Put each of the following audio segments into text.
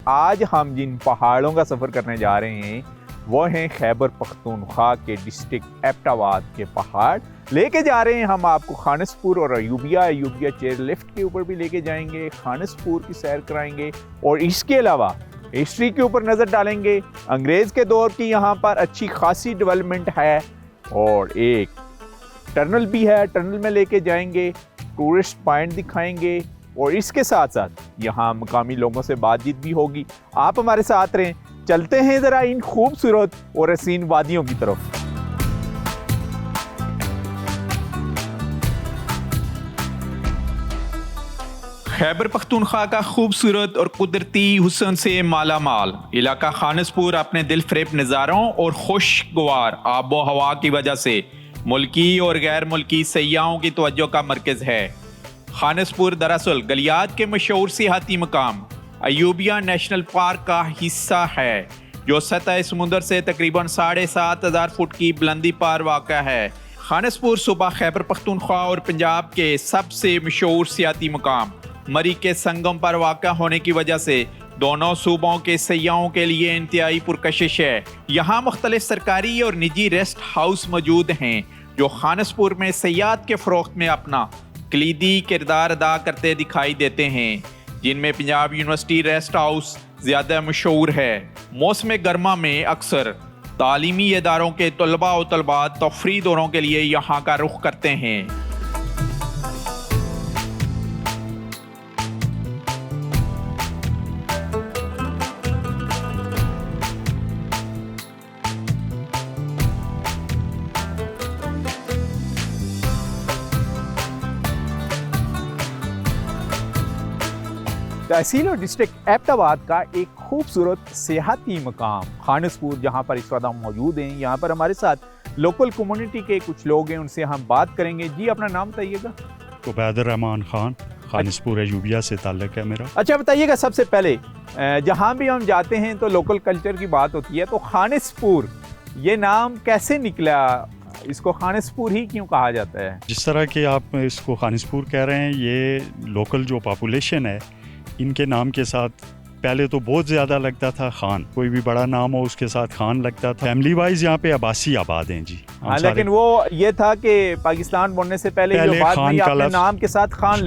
आज हम जिन पहाड़ों का सफ़र करने जा रहे हैं वो हैं खैबर पख्तूनख्वा के डिस्ट्रिक्ट एबटाबाद के पहाड़। लेके जा रहे हैं हम आपको खानसपुर और अयूबिया चेयर लिफ्ट के ऊपर भी लेके जाएंगे, खानसपुर की सैर कराएंगे और इसके अलावा हिस्ट्री के ऊपर नज़र डालेंगे। अंग्रेज़ के दौर की यहाँ पर अच्छी खासी डेवलपमेंट है और एक टनल भी है, टनल में लेके जाएंगे, टूरिस्ट पॉइंट दिखाएंगे और इसके साथ साथ यहाँ मकामी लोगों से बातचीत भी होगी। आप हमारे साथ रहें, चलते हैं ज़रा इन खूबसूरत और हसीन वादियों की तरफ। खैबर पख्तूनख्वा का खूबसूरत और कुदरती हुस्न से माला माल इलाका खानसपुर अपने दिल फरेब नज़ारों और खुशगवार आबो हवा की वजह से मुल्की और गैर मुल्की सयाहों की तवज्जो का मरकज़ है। खानसपुर दरअसल गलियात के मशहूर सियाहती मकाम अयूबिया नेशनल पार्क का हिस्सा है, जो सतह समुंदर से तकरीबन 7,500 फुट की बुलंदी पर वाक़ा है। खानसपुर सूबा खैबर पख्तूनख्वा और पंजाब के सबसे मशहूर सियाहती मकाम मरी के संगम पर वाक़ा होने की वजह से दोनों सूबों के सयाहों के लिए इंतहाई पुरकशिश है। यहाँ मुख्तलिफ सरकारी और निजी रेस्ट हाउस मौजूद हैं जो खानसपुर में सयाहत के फ़रोख्त में अपना कलीदी किरदार अदा करते दिखाई देते हैं, जिनमें पंजाब यूनिवर्सिटी रेस्ट हाउस ज़्यादा मशहूर है। मौसम गर्मा में अक्सर तालीमी इदारों के तलबा और तलबात तफरी दौरों के लिए यहाँ का रुख करते हैं। तहसील और डिस्ट्रिक्ट एबटाबाद का एक खूबसूरत सियाहती मकाम खानसपुर, जहाँ पर इस वक्त हम मौजूद हैं। यहाँ पर हमारे साथ लोकल कम्युनिटी के कुछ लोग हैं, उनसे हम बात करेंगे। जी अपना नाम बताइएगा। उबैदुर रहमान खान, खानसपुर अयूबिया से ताल्लुक़ है मेरा। अच्छा बताइएगा, सबसे पहले जहाँ भी हम जाते हैं तो लोकल कल्चर की बात होती है, तो खानसपुर ये नाम कैसे निकला? इसको खानसपुर ही क्यों कहा जाता है? जिस तरह के आप इसको खानसपुर कह रहे हैं, ये लोकल जो पॉपुलेशन है इनके नाम के साथ पहले तो बहुत ज़्यादा लगता था खान, कोई भी बड़ा नाम हो उसके साथ खान लगता था। फैमिली वाइज यहाँ पे अबासी आबाद हैं जी। हाँ, लेकिन वो ये था कि पाकिस्तान बनने से पहले जो बाद में अपने नाम के साथ खान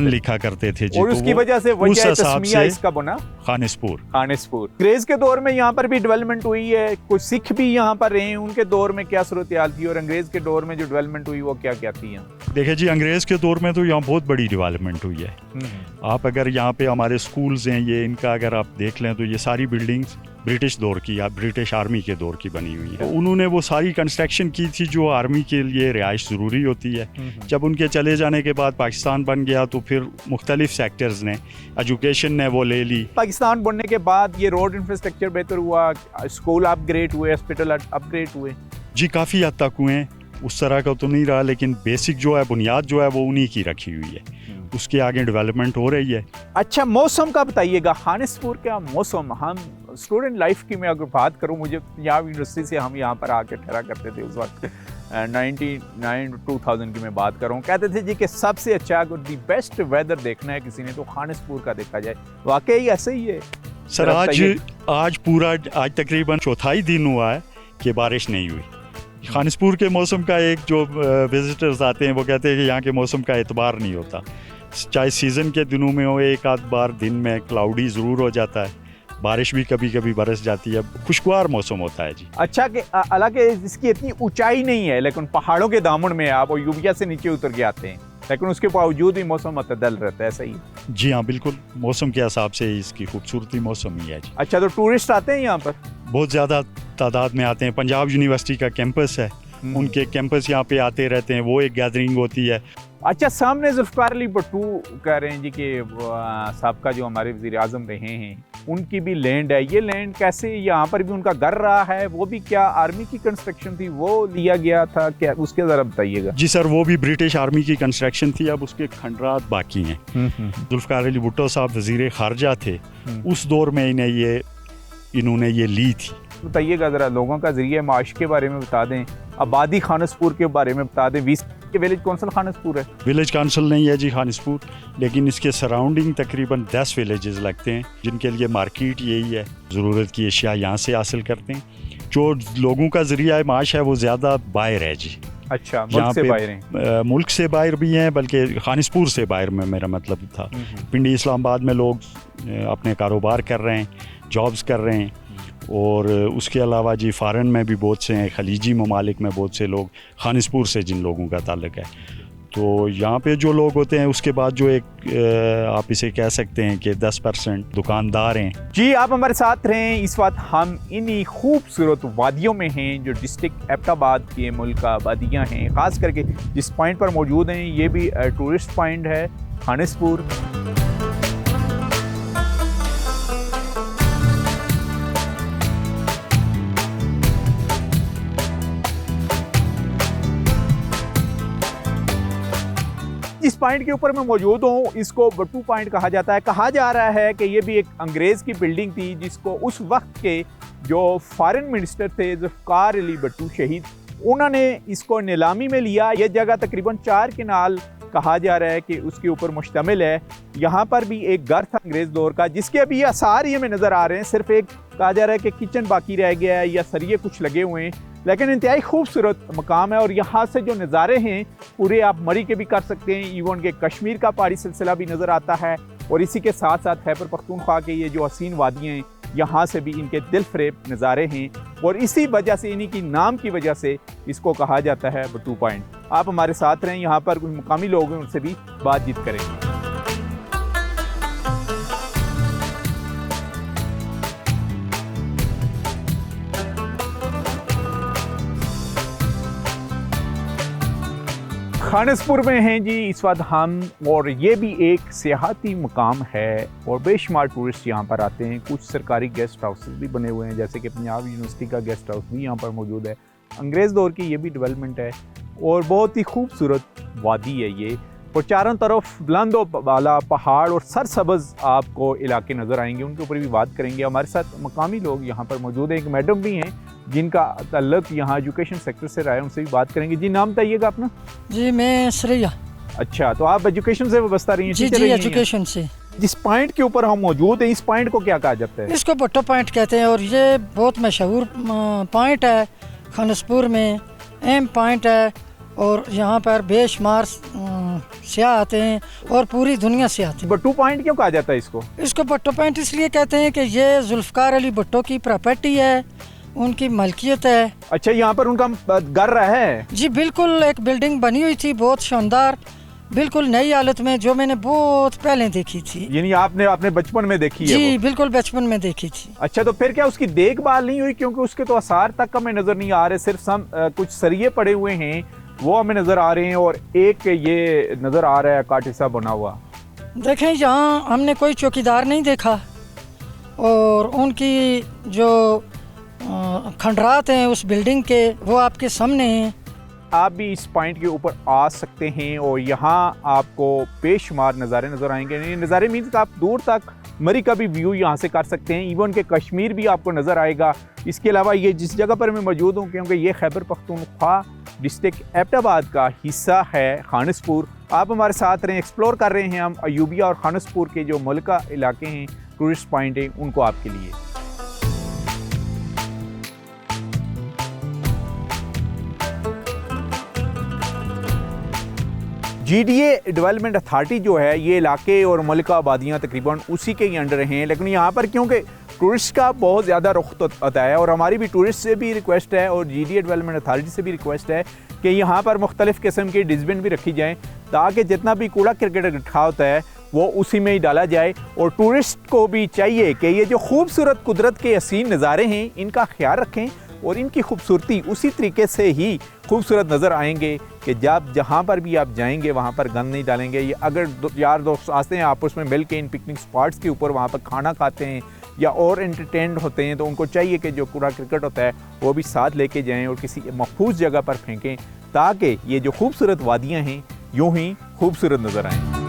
लिखा करते थे जी, और उसकी वजह से वजह तस्मीया इसका बना खानसपुर। अंग्रेज के दौर में यहाँ पर भी डेवलपमेंट हुई है, कुछ सिख भी यहाँ पर रहे, उनके दौर में क्या सूरत हाल थी और अंग्रेज के दौर में जो डेवलपमेंट हुई वो क्या क्या थी यहाँ? देखिए जी, अंग्रेज के दौर में तो यहाँ बहुत बड़ी डेवलपमेंट हुई है। आप अगर यहाँ पे हमारे स्कूल्स हैं, ये इनका अगर आप देख लें तो ये सारी बिल्डिंग्स ब्रिटिश दौर की या ब्रिटिश आर्मी के दौर की बनी हुई है। उन्होंने वो सारी कंस्ट्रक्शन की थी जो आर्मी के लिए रिहाइश ज़रूरी होती है। जब उनके चले जाने के बाद पाकिस्तान बन गया तो फिर मुख्तलिफ सेक्टर्स ने, एजुकेशन ने वो ले ली। पाकिस्तान बनने के बाद ये रोड इंफ्रास्ट्रक्चर बेहतर हुआ, स्कूल अपग्रेड हुए, हॉस्पिटल अपग्रेड हुए जी, काफ़ी हद तक हुए। उस तरह का तो नहीं रहा, लेकिन बेसिक जो है, बुनियाद जो है वो उन्हीं की रखी हुई है। उसके आगे डेवलपमेंट हो रही है। अच्छा, मौसम का बताइएगा, खानसपुर का मौसम। हम स्टूडेंट लाइफ की मैं अगर बात करूं, मुझे पंजाब यूनिवर्सिटी से हम यहाँ पर आके ठहरा करते थे उस वक्त 1999-2000 की मैं बात करूं, कहते थे जी कि सबसे अच्छा अगर दी बेस्ट वेदर देखना है किसी ने तो खानसपुर का देखा जाए। वाकई ऐसे ही है सर। आज तकरीबन चौथाई दिन हुआ है कि बारिश नहीं हुई। खानसपुर के मौसम का एक जो विजिटर्स आते हैं वो कहते हैं कि यहाँ के मौसम का एतबार नहीं होता, चाहे सीज़न के दिनों में हो, एक आध बार दिन में क्लाउडी ज़रूर हो जाता है, बारिश भी कभी कभी बरस जाती है, खुशगवार मौसम होता है जी। अच्छा, कि हालांकि इसकी इतनी ऊंचाई नहीं है, लेकिन पहाड़ों के दामन में आप अयूबिया से नीचे उतर के आते हैं, लेकिन उसके बावजूद भी मौसम मतदल रहता है, सही? जी हाँ, बिल्कुल मौसम के हिसाब से इसकी खूबसूरती मौसम ही है जी। अच्छा, तो टूरिस्ट आते हैं यहाँ पर? बहुत ज़्यादा तादाद में आते हैं। पंजाब यूनिवर्सिटी का कैंपस है, उनके कैंपस यहाँ पे आते रहते हैं, वो एक गैदरिंग होती है। अच्छा, सामने जुल्फ़िकार अली भुट्टो कह रहे हैं जी कि साबका जो हमारे वज़ीर आज़म रहे हैं उनकी भी लैंड है। ये लैंड कैसे, यहाँ पर भी उनका घर रहा है, वो भी क्या आर्मी की कंस्ट्रक्शन थी, वो लिया गया था क्या? उसके ज़रा बताइएगा। जी सर, वो भी ब्रिटिश आर्मी की कंस्ट्रक्शन थी, अब उसके खंडरात बाकी हैं। जुल्फ़िकार अली भुट्टो साहब वज़ीर ख़ारजा थे, उस दौर में इन्होंने ये ली थी। बताइएगा ज़रा, लोगों का ज़रिया माश के बारे में बता दें, आबादी खानसपुर के बारे में बता दें। कि विलेज काउंसिल खानसपुर है? विलेज काउंसिल नहीं है जी खानसपुर, लेकिन इसके सराउंडिंग तकरीबन 10 विलेजेस लगते हैं जिनके लिए मार्केट यही है, ज़रूरत की अशिया यहाँ से हासिल करते हैं। जो लोगों का ज़रिया माश है वो ज़्यादा बाहर है जी। अच्छा, मुल्क से बाहर हैं? मुल्क से बाहर भी हैं, बल्कि खानसपुर से बाहर में मेरा मतलब था। पिंडी इस्लामाबाद में लोग अपने कारोबार कर रहे हैं, जॉब्स कर रहे हैं, और उसके अलावा जी फ़ारन में भी बहुत से हैं, खलीजी ममालिक में बहुत से लोग, खानसपुर से जिन लोगों का ताल्लुक़ है। तो यहाँ पे जो लोग होते हैं उसके बाद जो एक आप इसे कह सकते हैं कि 10% दुकानदार हैं। जी, आप हमारे साथ रहें। इस वक्त हम इन्हीं खूबसूरत वादियों में हैं जो डिस्ट्रिक्ट एबटाबाद के मुल्क वादियाँ हैं। ख़ास करके जिस पॉइंट पर मौजूद हैं ये भी टूरिस्ट पॉइंट है, खानसपुर। इस पॉइंट के ऊपर मैं मौजूद हूँ, इसको बट्टू पॉइंट कहा जाता है। कहा जा रहा है कि ये भी एक अंग्रेज़ की बिल्डिंग थी जिसको उस वक्त के जो फॉरेन मिनिस्टर थे ज़ुल्फ़िकार अली भुट्टो शहीद, उन्होंने इसको नीलामी में लिया। ये जगह तकरीबन 4 कनाल कहा जा रहा है कि उसके ऊपर मुश्तमिल है। यहाँ पर भी एक घर था अंग्रेज़ दौर का जिसके अभी आसार ये में नज़र आ रहे हैं। सिर्फ एक कहा जा रहा है कि किचन बाकी रह गया है या सरिये कुछ लगे हुए हैं, लेकिन इंतहाई खूबसूरत मकाम है। और यहाँ से जो नज़ारे हैं पूरे आप मरी के भी कर सकते हैं, इवन के कश्मीर का पहाड़ी सिलसिला भी नज़र आता है। और इसी के साथ साथ खैबर पख्तूनख्वा के ये जो हसीन वादियाँ हैं यहाँ से भी इनके दिल फरेब नज़ारे हैं। और इसी वजह से, इन्हीं की नाम की वजह से इसको कहा जाता है बट्टू पॉइंट। आप हमारे साथ रहें, यहाँ पर कुछ मुकामी लोग हैं उनसे भी बातचीत करेंगे। खानसपुर में हैं जी इस वक्त हम, और ये भी एक सियाहती मकाम है और बेशुमार टूरिस्ट यहाँ पर आते हैं। कुछ सरकारी गेस्ट हाउसेस भी बने हुए हैं, जैसे कि पंजाब यूनिवर्सिटी का गेस्ट हाउस भी यहाँ पर मौजूद है। अंग्रेज़ दौर की ये भी डेवलपमेंट है और बहुत ही खूबसूरत वादी है ये। और चारों तरफ बुलंद वाला पहाड़ और सरसब्ज़ आपको इलाके नज़र आएंगे, उनके ऊपर भी बात करेंगे। हमारे साथ मकामी लोग यहाँ पर मौजूद हैं, एक मैडम भी हैं जिनका ताल्लुक़ यहाँ एजुकेशन सेक्टर से रहा है, उनसे भी बात करेंगे। जी, नाम बताइएगा अपना? जी, मैं श्रेया। अच्छा, तो आप एजुकेशन से व्यवस्था रही हैं? जी जी, एजुकेशन से। जिस पॉइंट के ऊपर हम मौजूद हैं, इस पॉइंट को क्या कहा जाता है? इसको बट्टो पॉइंट कहते हैं और ये बहुत मशहूर पॉइंट है खानसपुर में, अहम पॉइंट है। और यहाँ पर बेशुमार सियाह आते हैं और पूरी दुनिया से आते हैं। बट्टू पॉइंट क्यों कहा जाता है इसको? इसको बट्टो पॉइंट इसलिए कहते हैं कि ये ज़ुल्फ़िकार अली भुट्टो की प्रॉपर्टी है, उनकी मलकियत है। अच्छा, यहाँ पर उनका घर रहा है? जी बिल्कुल, एक बिल्डिंग बनी हुई थी बहुत शानदार, बिल्कुल नई हालत में, जो मैंने बहुत पहले देखी थी। यानी आपने अपने बचपन में देखी है? जी बिल्कुल, बचपन में देखी थी। अच्छा, तो फिर क्या उसकी देखभाल नहीं हुई? क्योंकि उसके तो आसार तक हमें नजर नहीं आ रहे, सिर्फ कुछ सरिये पड़े हुए हैं वो हमें नजर आ रहे हैं, और एक ये नजर आ रहा है काटिसा बना हुआ। देखें, यहाँ हमने कोई चौकीदार नहीं देखा, और उनकी जो खंडरात हैं उस बिल्डिंग के वो आपके सामने हैं। आप भी इस पॉइंट के ऊपर आ सकते हैं और यहाँ आपको बेशुमार नज़ारे नज़र आएंगे। ये नज़ारे मीन्स आप दूर तक मरी का भी व्यू यहाँ से कर सकते हैं, इवन के कश्मीर भी आपको नज़र आएगा। इसके अलावा ये जिस जगह पर मैं मौजूद हूँ, क्योंकि ये खैबर पख्तूनख्वा डिस्ट्रिक्ट एबटाबाद का हिस्सा है खानसपुर, आप हमारे साथ रहें। एक्सप्लोर कर रहे हैं हम अयूबिया और खानसपुर के जो मुल्का इलाके हैं, टूरिस्ट पॉइंट हैं, उनको आपके लिए। GDA डेवलपमेंट अथॉरिटी जो है, ये इलाके और मुल्का आबादियाँ तकरीबन उसी के ही अंडर हैं। लेकिन यहाँ पर क्योंकि टूरिस्ट का बहुत ज़्यादा रुख होता है, और हमारी भी टूरिस्ट से भी रिक्वेस्ट है और GDA डेवलपमेंट अथॉरिटी से भी रिक्वेस्ट है कि यहाँ पर मुख्तलिफ़ किस्म की डस्टबिन भी रखी जाएँ, ताकि जितना भी कूड़ा करकट इकट्ठा होता है वो उसी में ही डाला जाए। और टूरिस्ट को भी चाहिए कि ये जो खूबसूरत कुदरत के हसीन नज़ारे हैं इनका ख्याल रखें, और इनकी खूबसूरती उसी तरीके से ही खूबसूरत नज़र आएंगे कि जब जहाँ पर भी आप जाएंगे वहाँ पर गंद नहीं डालेंगे। ये अगर यार दोस्त आते हैं आपस में मिल के इन पिकनिक स्पॉट्स के ऊपर वहाँ पर खाना खाते हैं या और एंटरटेन होते हैं, तो उनको चाहिए कि जो कूड़ा क्रिकेट होता है वो भी साथ लेके जाएं और किसी महफूज जगह पर फेंकें, ताकि ये जो खूबसूरत वादियाँ हैं यूँ ही खूबसूरत नज़र आएँ।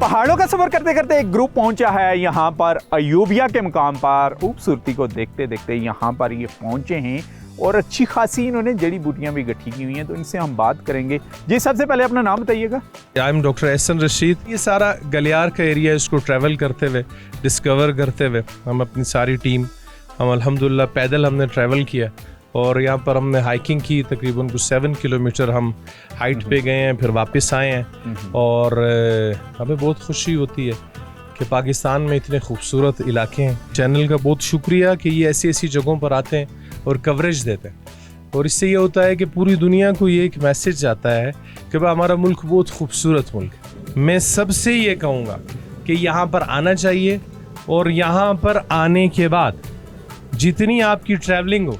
पहाड़ों का सफर करते करते एक ग्रुप पहुंचा है यहाँ पर अयूबिया के मुकाम पर। खूबसूरती को देखते देखते यहाँ पर ये पहुंचे हैं और अच्छी खासी इन्होंने जड़ी बूटियां भी इकट्ठी की हुई हैं, तो इनसे हम बात करेंगे। जी सबसे पहले अपना नाम बताइएगा। I am doctor Ehsan Rashid. ये सारा गलियार का एरिया, इसको ट्रैवल करते हुए, डिस्कवर करते हुए हम अपनी सारी टीम, हम अल्हम्दुलिल्लाह पैदल हमने ट्रैवल किया और यहाँ पर हमने हाइकिंग की। तकरीबन कुछ 7 किलोमीटर हम हाइट पे गए हैं, फिर वापस आए हैं और हमें बहुत खुशी होती है कि पाकिस्तान में इतने खूबसूरत इलाके हैं। चैनल का बहुत शुक्रिया कि ये ऐसी ऐसी जगहों पर आते हैं और कवरेज देते हैं, और इससे ये होता है कि पूरी दुनिया को ये एक मैसेज जाता है कि भाई हमारा मुल्क बहुत खूबसूरत मुल्क है। मैं सबसे ये कहूँगा कि यहाँ पर आना चाहिए, और यहाँ पर आने के बाद जितनी आपकी ट्रैवलिंग हो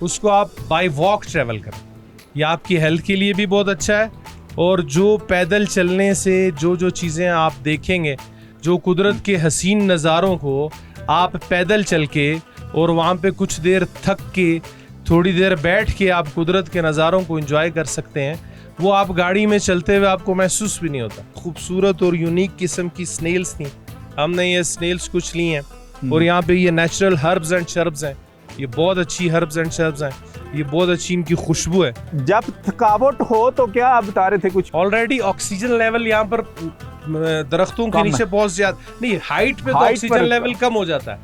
उसको आप बाय वॉक ट्रैवल करें। यह आपकी हेल्थ के लिए भी बहुत अच्छा है, और जो पैदल चलने से जो चीज़ें आप देखेंगे, जो कुदरत के हसीन नज़ारों को आप पैदल चल के और वहाँ पे कुछ देर थक के थोड़ी देर बैठ के आप कुदरत के नज़ारों को एंजॉय कर सकते हैं, वो आप गाड़ी में चलते हुए आपको महसूस भी नहीं होता। खूबसूरत और यूनिक किस्म की स्नेल्स थी, हमने ये स्नेल्स कुछ ली हैं, और यहाँ पे ये नेचुरल हर्ब्स एंड शर्ब्स हैं। ये बहुत अच्छी हर्ब्स एंड शर्ब्स हैं, ये बहुत अच्छी इनकी खुशबू है। जब थकावट हो तो क्या आप बता रहे थे कुछ? ऑलरेडी ऑक्सीजन लेवल यहाँ पर दरख्तों के नीचे पहुंच जाता नहीं, हाइट पे तो ऑक्सीजन लेवल कम हो जाता है,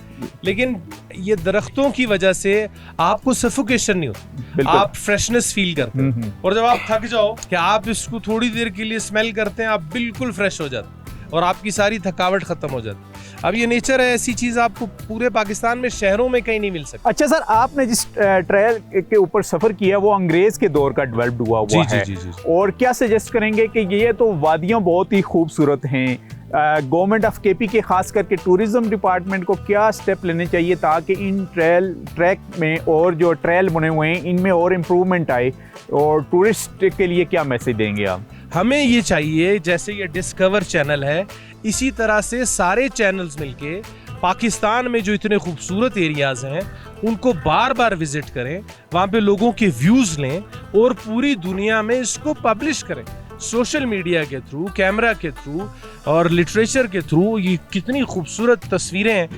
लेकिन ये दरख्तों की वजह से आपको सफोकेशन नहीं होता, आप फ्रेशनेस फील करते हैं। और जब आप थक जाओ कि आप इसको थोड़ी देर के लिए स्मेल करते हैं, आप बिल्कुल फ्रेश हो जाते हैं और आपकी सारी थकावट खत्म हो जाती है। अब ये नेचर है, ऐसी चीज आपको पूरे पाकिस्तान में शहरों में कहीं नहीं मिल सकती। अच्छा सर, आपने जिस ट्रेल के ऊपर सफर किया वो अंग्रेज के दौर का डेवलप्ड हुआ है। जी। और क्या सजेस्ट करेंगे कि ये तो वादियां बहुत ही खूबसूरत हैं, गवर्नमेंट ऑफ केपी के खास करके टूरिज्म डिपार्टमेंट को क्या स्टेप लेने चाहिए ताकि इन ट्रैक में और जो ट्रेल बने हुए हैं इनमें और इम्प्रूवमेंट आए, और टूरिस्ट के लिए क्या मैसेज देंगे आप? हमें ये चाहिए, जैसे ये डिस्कवर चैनल है, इसी तरह से सारे चैनल्स मिलके पाकिस्तान में जो इतने खूबसूरत एरियाज हैं उनको बार बार विजिट करें, वहाँ पे लोगों के व्यूज़ लें और पूरी दुनिया में इसको पब्लिश करें, सोशल मीडिया के थ्रू, कैमरा के थ्रू और लिटरेचर के थ्रू। ये कितनी खूबसूरत तस्वीरें हैं,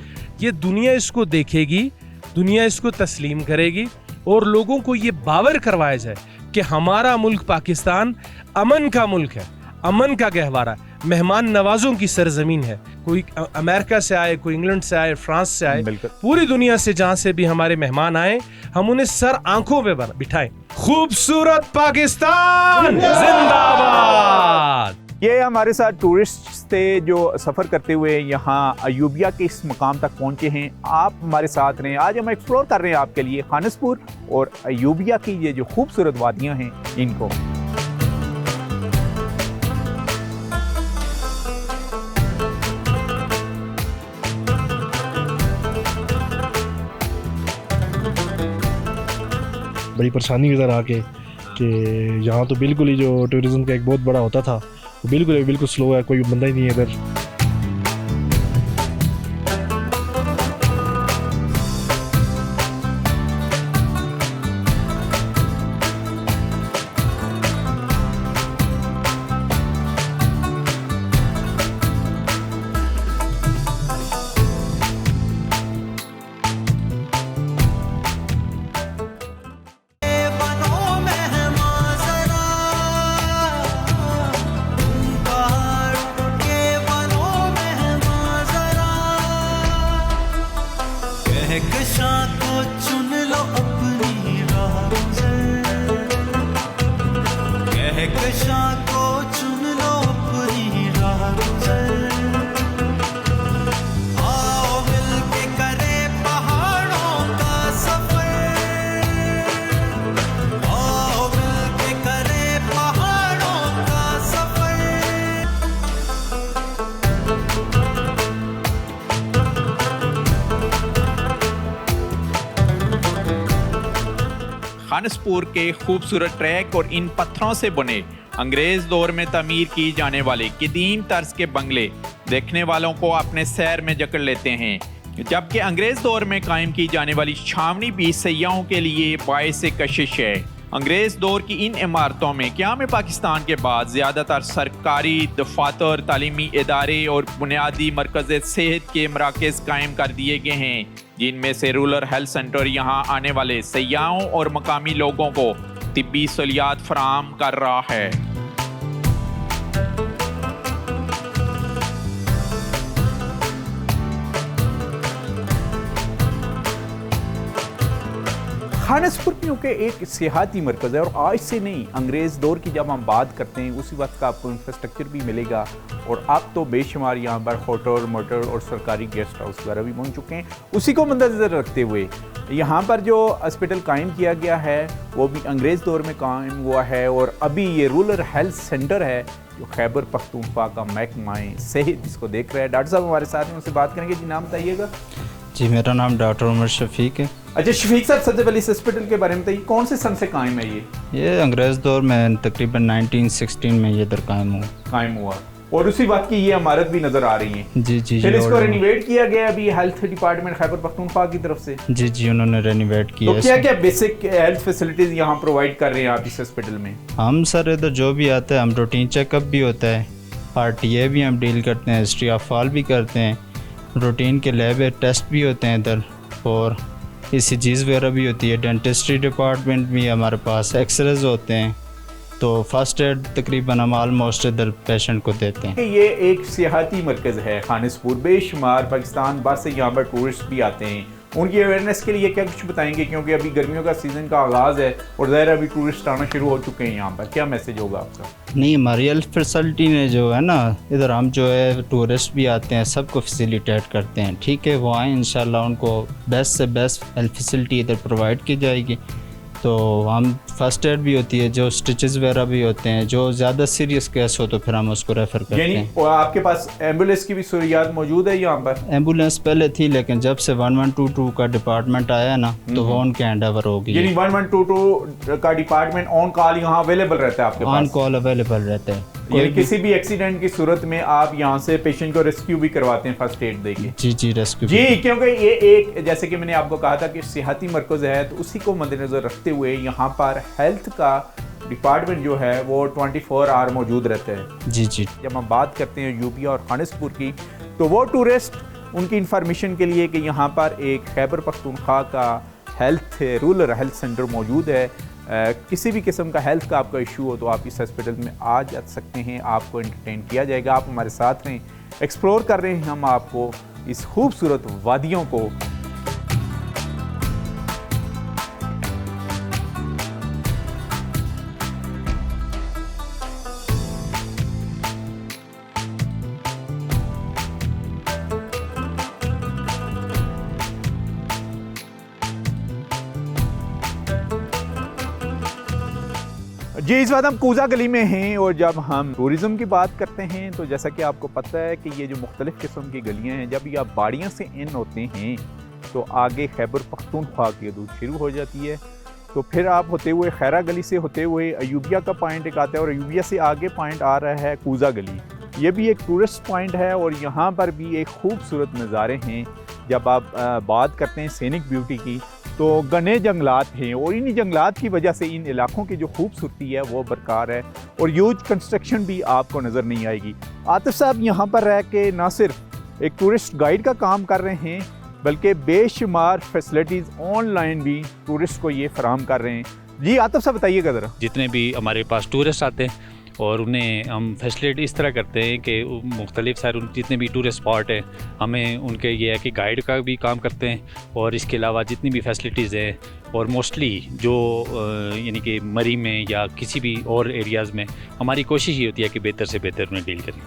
ये दुनिया इसको देखेगी, दुनिया इसको तस्लीम करेगी, और लोगों को ये बावर करवाया जाए कि हमारा मुल्क पाकिस्तान अमन का मुल्क है, अमन का गहवारा, मेहमान नवाजों की सरजमीन है। कोई अमेरिका से आए, कोई इंग्लैंड से आए, फ्रांस से आए, पूरी दुनिया से जहां से भी हमारे मेहमान आए, हम उन्हें सर आंखों पे बिठाएं। खूबसूरत पाकिस्तान जिंदाबाद। ये हमारे साथ टूरिस्ट थे जो सफ़र करते हुए यहाँ अयूबिया के इस मकाम तक पहुँचे हैं। आप हमारे साथ रहें, आज हम एक्सप्लोर कर रहे हैं आपके लिए खानसपुर और अयूबिया की ये जो खूबसूरत वादियाँ हैं इनको। बड़ी परेशानी इधर आके कि यहाँ तो बिल्कुल ही जो टूरिज्म का एक बहुत बड़ा होता था वो बिल्कुल स्लो है, कोई बंदा ही नहीं है इधर। खानसपुर के खूबसूरत ट्रैक और इन पत्थरों से बने अंग्रेज दौर में तामीर की जाने वाले कदीम तर्ज के बंगले देखने वालों को अपने सैर में जकड़ लेते हैं, जबकि अंग्रेज दौर में कायम की जाने वाली छावनी भी सयाहों के लिए बाइस कशिश है। अंग्रेज दौर की इन इमारतों में क़याम पाकिस्तान के बाद ज़्यादातर सरकारी दफातर, तालीमी इदारे और बुनियादी मरकज़ सेहत के मराकज़ कायम कर दिए गए हैं, जिनमें से रूरल हेल्थ सेंटर यहाँ आने वाले सयाहों और मकामी लोगों को तिब्बी सहूलियात फराहम कर रहा है। खानसपुर क्योंकि एक सियाहती मरकज़ है और आज से नहीं, अंग्रेज़ दौर की जब हम बात करते हैं उसी वक्त का आपको इंफ्रास्ट्रक्चर भी मिलेगा और अब तो बेशुमार यहाँ पर होटल, मोटल और सरकारी गेस्ट हाउस वगैरह भी बन चुके हैं। उसी को मद्देनज़र रखते हुए यहाँ पर जो हॉस्पिटल कायम किया गया है वो भी अंग्रेज़ दौर में कायम हुआ है और अभी ये रूरल हेल्थ सेंटर है जो खैबर पख्तूनख्वा का महकमा सेहत इसको देख रहा है। डॉक्टर साहब हमारे साथ हैं, उनसे बात करेंगे। जी नाम बताइएगा। जी मेरा नाम डॉक्टर उमर शफीक है। अच्छा शफीक साहब, सबसे पहले इस हॉस्पिटल के बारे में बताइए, कौन से सन से कायम है ये अंग्रेज़ दौर में तकरीबन 1916 में ये दर कायम हुआ और उसी बात की ये इमारत भी नजर आ रही है। जी जी फिर इसको रेनोवेट किया गया अभी हेल्थ डिपार्टमेंट खैबर पख्तूनख्वा की तरफ से। जी जी उन्होंने रेनोवेट किया। तो क्या क्या बेसिक हेल्थ फैसिलिटीज यहाँ प्रोवाइड कर रहे हैं आप इस हॉस्पिटल में? हम सर इधर जो भी आता है, हम रूटीन चेकअप भी होता है, RTA भी हम डील करते हैं, हिस्ट्री ऑफ फॉल भी करते हैं, रूटीन के लैब टेस्ट भी होते हैं इधर और ECGs वगैरह भी होती है, डेंटिस्ट्री डिपार्टमेंट भी हमारे पास, एक्सरेज होते हैं। तो फर्स्ट एड तकरीबन हम आलमोस्ट इधर पेशेंट को देते हैं। ये एक सियाहती मरकज़ है खानसपुर, बेशुमार पाकिस्तान बाहर से यहाँ पर टूरिस्ट भी आते हैं। उनकी अवेयरनेस के लिए क्या कुछ बताएंगे, क्योंकि अभी गर्मियों का सीज़न का आगाज़ है और ज़ाहिर अभी टूरिस्ट आना शुरू हो चुके हैं यहाँ पर, क्या मैसेज होगा आपका? नहीं, हमारी हेल्थ फैसिलिटी ने जो है ना, इधर हम जो है टूरिस्ट भी आते हैं, सबको फैसिलिटेट करते हैं। ठीक है, वो आएँ, इंशाल्लाह उनको बेस्ट से बेस्ट हेल्थ फैसिलिटी इधर प्रोवाइड की जाएगी। तो हम फर्स्ट एड भी होती है, जो स्टिचेस वगैरह भी होते हैं, जो ज़्यादा सीरियस केस हो तो फिर हम उसको रेफ़र करते हैं। और आपके पास एम्बुलेंस की भी सहूलियात मौजूद है यहाँ पर? एम्बुलेंस पहले थी, लेकिन जब से 1122 का डिपार्टमेंट आया ना तो वो उनके हैंड ओवर हो गई। यानी 1122 का डिपार्टमेंट ऑन कॉल यहाँ अवेलेबल रहता है आपके पास? ऑन कॉल अवेलेबल रहता है। यानी किसी भी एक्सीडेंट की सूरत में आप यहाँ से पेशेंट को रेस्क्यू भी करवाते हैं फर्स्ट एड देके? जी जी रेस्क्यू जी, क्योंकि ये एक, जैसे कि मैंने आपको कहा था कि सियाहती मरकज़ है, तो उसी को मद्देनज़र रखते हुए यहाँ पर हेल्थ का डिपार्टमेंट जो है वो 24 आवर मौजूद रहता है। जी जी। जब हम बात करते हैं यूपी और खानसपुर की, तो वो टूरिस्ट उनकी इंफॉर्मेशन के लिए कि यहाँ पर एक खैबर पख्तूनख्वा का रूरल हेल्थ सेंटर मौजूद है। किसी भी किस्म का हेल्थ का आपका इशू हो तो आप इस हॉस्पिटल में आ जा सकते हैं, आपको एंटरटेन किया जाएगा। आप हमारे साथ रहें, एक्सप्लोर कर रहे हैं हम आपको इस खूबसूरत वादियों को। जी, इस वक्त हम कूजा गली में हैं और जब हम टूरिज़म की बात करते हैं तो जैसा कि आपको पता है कि ये जो मुख्तलिफ़ किस्म की गलियां हैं, जब ये आप बाड़ियाँ से इन होते हैं तो आगे खैबर पख्तूनख्वा की हदूद शुरू हो जाती है। तो फिर आप होते हुए खैरा गली से होते हुए अयूबिया का पॉइंट एक आता है और अयूबिया से आगे पॉइंट आ रहा है कूजा गली। ये भी एक टूरिस्ट पॉइंट है और यहाँ पर भी एक खूबसूरत नज़ारे हैं। जब आप बात करते हैं सीनिक ब्यूटी की, तो घने जंगलात हैं और इन्हीं जंगलात की वजह से इन इलाकों की जो खूबसूरती है वो बरकरार है और ह्यूज कंस्ट्रक्शन भी आपको नज़र नहीं आएगी। आतिफ साहब यहाँ पर रह के ना सिर्फ एक टूरिस्ट गाइड का काम कर रहे हैं, बल्कि बेशुमार फैसिलिटीज़ ऑनलाइन भी टूरिस्ट को ये फराहम कर रहे हैं। जी आतिफ साहब बताइएगा ज़रा। जितने भी हमारे पास टूरिस्ट आते हैं और उन्हें हम फैसिलिटी इस तरह करते हैं कि मुख्तलिफ सारे जितने भी टूरिस्ट स्पॉट हैं, हमें उनके ये है कि गाइड का भी काम करते हैं और इसके अलावा जितनी भी फैसिलिटीज़ हैं और मोस्टली जो यानी कि मरी में या किसी भी और एरियाज़ में हमारी कोशिश ये होती है कि बेहतर से बेहतर उन्हें डील करें।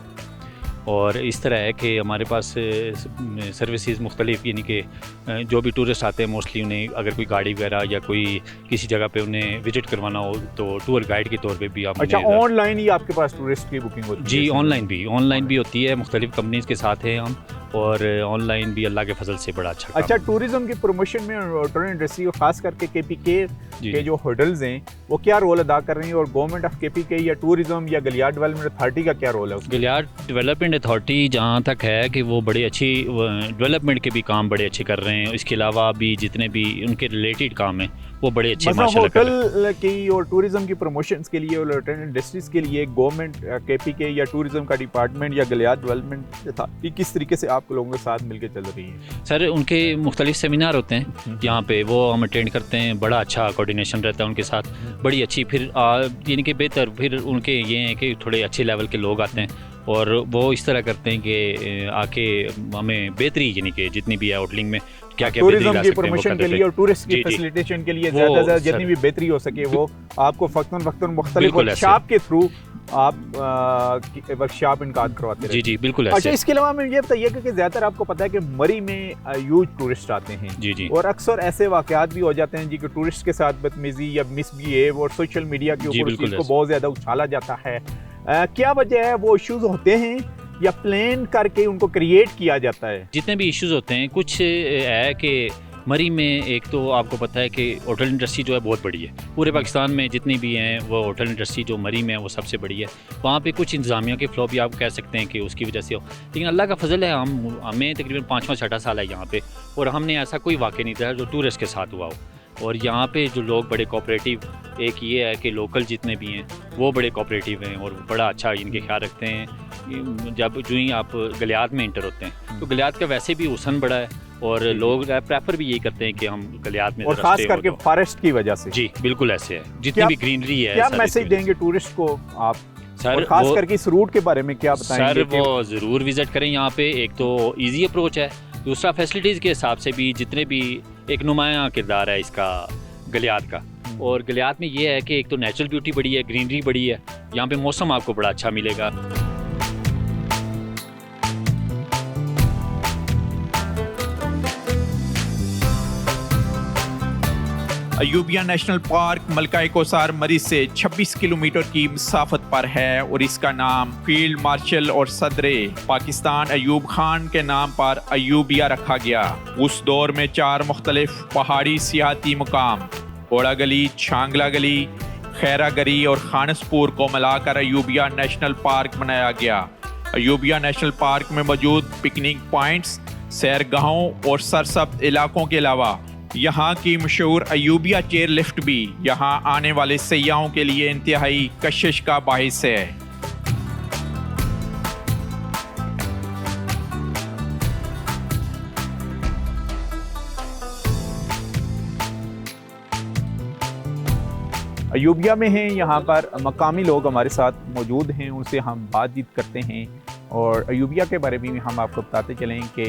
और इस तरह है कि हमारे पास सर्विसेज मुख्तलिफ, यानी कि जो भी टूरिस्ट आते हैं मोस्टली उन्हें अगर कोई गाड़ी वगैरह या कोई किसी जगह पे उन्हें विजिट करवाना हो तो टूर गाइड के तौर पे भी आप। अच्छा, ऑनलाइन ही आपके पास टूरिस्ट की बुकिंग होती है? जी, ऑनलाइन भी होती है, मुख्तलिफ कंपनीज़ के साथ हैं हम और ऑनलाइन भी अल्लाह के फजल से बड़ा अच्छा टूरिज्म की प्रमोशन में होटल इंडस्ट्री और खास करके KPK के जो होटल्स हैं वो क्या रोल अदा कर रही हैं और गवर्नमेंट ऑफ KPK या टूरिज्म या गलियार डेवलपमेंट अथॉरिटी का क्या रोल है? गलियार डेवलपमेंट अथॉरिटी जहाँ तक है कि वो बड़ी अच्छी डेवलपमेंट के भी काम बड़े अच्छे कर रहे हैं। इसके अलावा भी जितने भी उनके रिलेटेड काम हैं वो बड़े अच्छे मतलब माशाल्लाह कर रहे हैं। होटल की और टूरिज्म की प्रमोशंस के लिए और इंडस्ट्रीज के लिए गवर्नमेंट केपी के या टूरिज्म का डिपार्टमेंट या गलियात डेवलपमेंट था कि किस तरीके से आप लोगों के साथ मिलकर चल रही है? सर उनके मुख्तलिफ सेमिनार होते हैं यहाँ पे, वो हम अटेंड करते हैं, बड़ा अच्छा कोऑर्डिनेशन रहता है उनके साथ, बड़ी अच्छी फिर यानी कि बेहतर फिर उनके ये हैं कि थोड़े अच्छे लेवल के लोग आते हैं और वो इस तरह करते हैं कि आके हमें बेहतरी यानी कि जितनी भी है होटलिंग में क्या क्या टूरिज्म की प्रमोशन के लिए और टूरिस्ट की फैसिलिटेशन के लिए ज़्यादा से ज़्यादा जितनी भी बेहतरी हो सके वो आपको वक्तन मुख्तलिफ वर्कशॉप के थ्रू आप वर्कशॉप इनकाद करवाते हैं। जी जी बिल्कुल ऐसे। अच्छा, इसके अलावा मुझे ये बताइए कि ज़्यादातर आपको पता है कि मरी में ह्यूज टूरिस्ट आते हैं जी जी, और अक्सर ऐसे वाक़यात भी हो जाते हैं जी कि टूरिस्ट के साथ बदतमीजी या मिसबिहेव और सोशल मीडिया के ऊपर उस चीज़ को बहुत ज़्यादा उछाला जाता है। क्या वजह है? वो इश्यूज होते हैं या प्लान करके उनको क्रिएट किया जाता है? जितने भी इश्यूज होते हैं कुछ है कि मरी में एक तो आपको पता है कि होटल इंडस्ट्री जो है बहुत बड़ी है, पूरे पाकिस्तान में जितनी भी हैं वो होटल इंडस्ट्री जो मरी में है वो सबसे बड़ी है। वहाँ पे कुछ इंतज़ामिया के फ्लो भी आप कह सकते हैं कि उसकी वजह से हो, लेकिन अल्लाह का फजल है हमें तकरीबन 5वां-6वां साल है यहाँ पे और हमने ऐसा कोई वाक़या नहीं था जो टूरिस्ट के साथ हुआ हो। और यहाँ पे जो लोग बड़े कोऑपरेटिव, एक ये है कि लोकल जितने भी हैं वो बड़े कोऑपरेटिव हैं और बड़ा अच्छा इनके ख्याल रखते हैं। जब जो ही आप गलियात में इंटर होते हैं तो गलियात का वैसे भी हुसन बड़ा है और लोग प्रेफर भी यही करते हैं कि हम गलियात में और खास करके फॉरेस्ट की वजह से। जी बिल्कुल ऐसे है, जितनी भी ग्रीनरी है। क्या मैसेज देंगे टूरिस्ट को आप सर, खास करके इस रूट के बारे में क्या बताएंगे? सर वो ज़रूर विजिट करें यहाँ पे। एक तो इजी अप्रोच है, दूसरा फैसिलिटीज़ के हिसाब से भी जितने भी एक नुमाया किरदार है इसका गलियात का। और गलियात में ये है कि एक तो नेचुरल ब्यूटी बड़ी है, ग्रीनरी बड़ी है, यहाँ पे मौसम आपको बड़ा अच्छा मिलेगा। अयूबिया नेशनल पार्क मलका कोसार मरी से 26 किलोमीटर की मसाफत पर है और इसका नाम फील्ड मार्शल और सदरे पाकिस्तान अयूब खान के नाम पर अयूबिया रखा गया। उस दौर में 4 मुख्तलिफ पहाड़ी सियाहती मुकाम ओड़ा गली, छांगला गली, खैरा गरी और खानसपुर को मिलाकर अयूबिया नेशनल पार्क बनाया गया। अयूबिया नेशनल पार्क में मौजूद पिकनिक पॉइंट्स, सैरगाहों और सरसब्ज इलाकों के अलावा यहाँ की मशहूर अयूबिया चेयर लिफ्ट भी यहाँ आने वाले सयाहों के लिए इंतहाई कशिश का बाहिस है। अयूबिया में हैं, यहाँ पर मकामी लोग हमारे साथ मौजूद हैं, उनसे हम बातचीत करते हैं और अयूबिया के बारे में हम आपको बताते चलें कि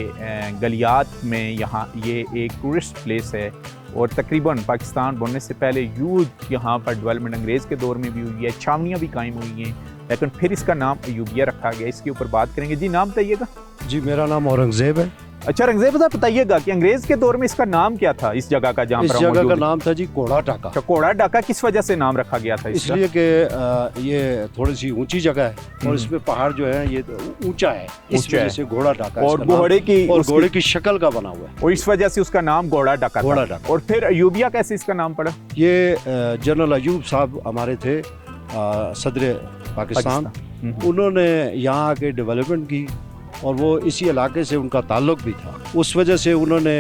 गलियात में यहाँ ये एक टूरिस्ट प्लेस है और तकरीबन पाकिस्तान बनने से पहले यूज यहाँ पर डेवलपमेंट अंग्रेज़ के दौर में भी हुई है, छावनियाँ भी कायम हुई हैं, लेकिन फिर इसका नाम अयूबिया रखा गया। इसके ऊपर बात करेंगे। जी नाम बताइएगा। जी मेरा नाम औरंगज़ेब है। अच्छा रंगज़ेब साहब बताइएगा कि अंग्रेज़ के दौर में इसका नाम क्या था, इस जगह का जहाँ पर इस जगह का नाम था जी कोड़ा टाका। अच्छा, कोड़ा टाका किस वजह से नाम रखा गया था? इसलिए कि ये थोड़ी सी ऊंची जगह है और इसमें पहाड़ जो है ये ऊंचा है, इस वजह से घोड़ा टाका। और घोड़े की शक्ल का बना हुआ है और इस वजह से उसका नाम घोड़ा टाका। घोड़ा टाका। और फिर अयूबिया कैसे इसका नाम पड़ा? ये जनरल अयूब साहब हमारे थे सदर पाकिस्तान, उन्होंने यहाँ आके डेवलपमेंट की और वो इसी इलाके से उनका ताल्लुक भी था, उस वजह से उन्होंने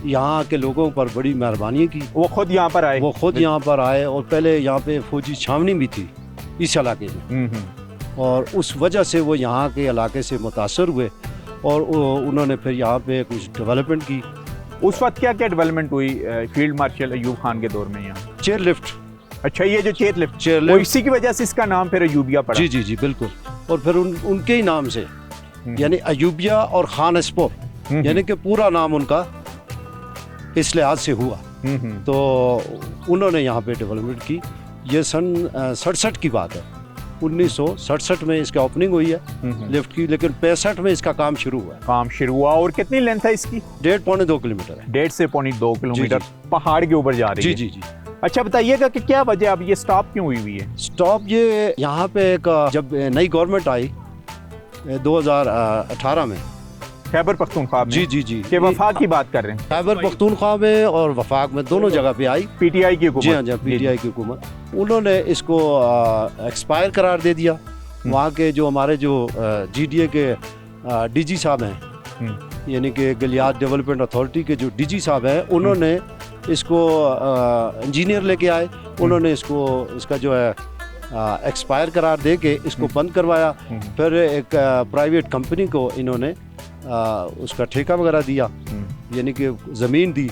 यहाँ के लोगों पर बड़ी मेहरबानी की। वो खुद यहाँ पर आए? वो खुद यहाँ पर आए और पहले यहाँ पे फौजी छावनी भी थी इस इलाके में और उस वजह से वो यहाँ के इलाके से मुतासर हुए और उन्होंने फिर यहाँ पे कुछ डेवलपमेंट की। उस वक्त क्या क्या डेवलपमेंट हुई फील्ड मार्शल अयूब खान के दौर में? यहाँ चेयर लिफ्ट। अच्छा, ये जो चेयर लिफ्ट इसी की वजह से इसका नाम फिर अयूबिया पड़ा? जी जी जी बिल्कुल। और फिर उनके ही नाम से यानी अयूबिया और खानसपुर, यानी कि पूरा नाम उनका इस लिहाज से हुआ। तो उन्होंने यहाँ पे डेवलपमेंट की। ये सन 67 की बात है, 1967 में इसका ओपनिंग हुई है लिफ्ट की, लेकिन 65 में इसका काम शुरू हुआ। और कितनी लेंथ है इसकी? 1.5-2 किलोमीटर है। 1.5 से 2 किलोमीटर पहाड़ के ऊपर जा रही है। जी जी जी। अच्छा बताइएगा कि क्या वजह अब ये स्टॉप क्यों हुई है? स्टॉप ये यहाँ पे एक जब नई गवर्नमेंट आई 2018 में खैबर पख्तूनख्वा में। जी जी जी के वफाक की बात कर रहे हैं? खैबर पख्तूनख्वा में और वफाक में दोनों जगह पे आई पीटीआई की हुकूमत। जी हाँ जी, पीटीआई की हुकूमत। उन्होंने इसको एक्सपायर करार दे दिया। वहाँ के जो हमारे जो जीडीए के डीजी साहब हैं, यानी कि गलियात डेवलपमेंट अथॉरिटी के जो डीजी साहब हैं, उन्होंने इसको इंजीनियर लेके आए, उन्होंने इसका जो है एक्सपायर करार दे के इसको बंद करवाया। फिर एक प्राइवेट कंपनी को इन्होंने उसका ठेका वगैरह दिया, यानी कि ज़मीन दी,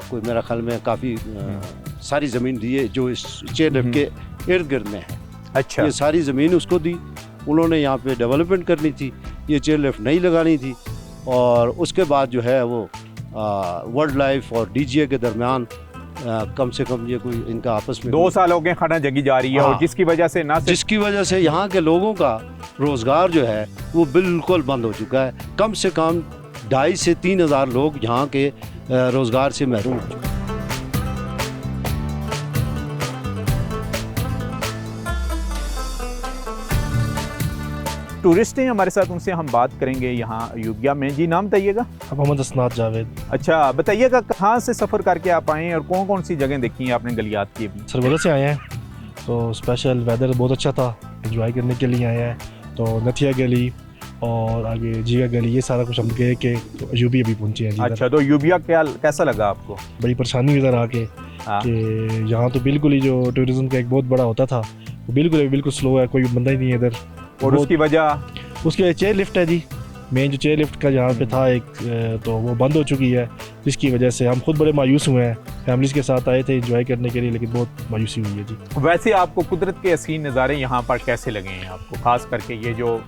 कोई मेरा ख्याल में काफ़ी सारी ज़मीन दी है जो इस चेयरलिफ्ट के इर्द गिर्द में है। अच्छा, ये सारी ज़मीन उसको दी, उन्होंने यहाँ पे डेवलपमेंट करनी थी, ये चेयरलिफ्ट नहीं लगानी थी। और उसके बाद जो है वो वर्ल्ड लाइफ और डीजीए के दरमियान कम से कम ये कोई इनका आपस में 2 साल हो गए खाना जगी जा रही है। और जिसकी वजह से जिसकी वजह से यहाँ के लोगों का रोज़गार जो है वो बिल्कुल बंद हो चुका है। कम से कम 2,500 से 3,000 लोग यहाँ के रोज़गार से महरूम हो चुके हैं। टूरिस्ट हैं हमारे साथ, उनसे हम बात करेंगे यहाँ अयूबिया में। जी, नाम बताइएगा? मोहम्मद असनाद जावेद। अच्छा, बताइएगा कहाँ से सफ़र करके आप आए हैं और कौन कौन सी जगह देखी हैं आपने गलियात की? अभी सरगोदा से आए हैं, तो स्पेशल वेदर बहुत अच्छा था, एंजॉय करने के लिए आए हैं। तो नथिया गली और आगे जिया गली, ये सारा कुछ हम गए के तो अयूबिया भी पहुँचे हैं। अच्छा, तो अयूबिया कैसा लगा आपको? बड़ी परेशानी इधर आके कि यहाँ तो बिल्कुल ही जो टूरिज़्म का एक बहुत बड़ा होता था वो बिल्कुल स्लो है, कोई बंदा ही नहीं है इधर। और उसकी वजह? उसके चेयर लिफ्ट है जी, मेन जो चेयर लिफ्ट का यहाँ पे था एक, तो वो बंद हो चुकी है, जिसकी वजह से हम खुद बड़े मायूस हुए हैं। फैमिलीज़ के साथ आए थे एंजॉय करने के लिए, लेकिन बहुत मायूसी हुई है जी। वैसे आपको कुदरत के हसीन नज़ारे यहाँ पर कैसे लगे हैं आपको, खास करके ये जो